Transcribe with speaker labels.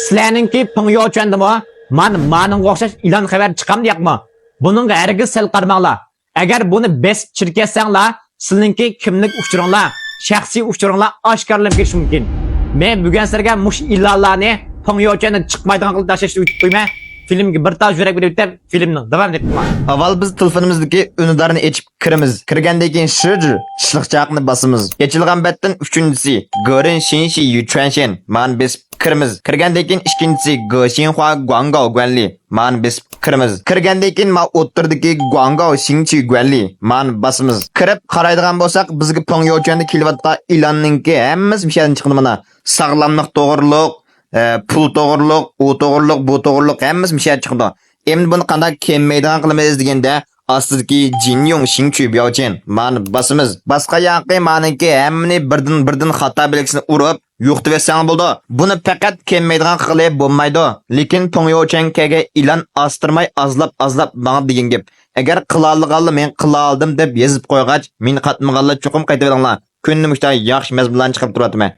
Speaker 1: Sizlarninki Pengyochundimi? Ma'ning o'xshash ilon xabar chiqam deyapmi? Buningga hargiz sal qarmanglar. Agar buni besib chirkatsanglar, sizlarninki kimlik uchuringlar, shaxsiy uchuringlar oshkorlanib ketishi mumkin. Men bugun sizlarga mush ilonlarni Pengyochundan chiqmaydigan qilib tashlashni o'tib qo'ymay. Filmga bir tosh yurak berib deb filmni davom ettirman.
Speaker 2: Avval biz telefonimizdagi unidarni ochib kiramiz. Kirgandan keyin shliqchaqni bosamiz. Yechilgan betdan 3-chi Goren Shinshi Yuchuanshen man besib kiramiz. Kirgandan keyin ikkinchisi Go Xinhua Guangao Guanli man besib kiramiz. Kirgandan keyin ma o'ttirdagi Guangao Xingchi Guanli man bosamiz. Kirib qaraydigan bo'lsak, bizga Pengyochunda kelyapti ilonninki hammasi bir yerdan chiqdi mana. Sog'lomlik, to'g'riliq, pul to'g'riliq, u to'g'riliq, bu to'g'riliq hammasi bir yerdan chiqdi. Endi buni qanday kelmaydigan qilamiz deganda astidagi Jinyong Xingchu Biaochen man basimiz. Boshqa yoqqa meniki hammani birdan xato belgisini urib yo'qitibetsang bo'ldi. Buni faqat kelmaydigan qilib bo'lmaydi. Lekin Pengyochun kega ilan astirmay azlab bana degan gap. Agar qilolganlar men qila oldim deb yozib qo'ygach, men qatmaganlar cho'qim qaytib beringlar. Kunni mushta yaxshi mezbonlarni chiqib turibman.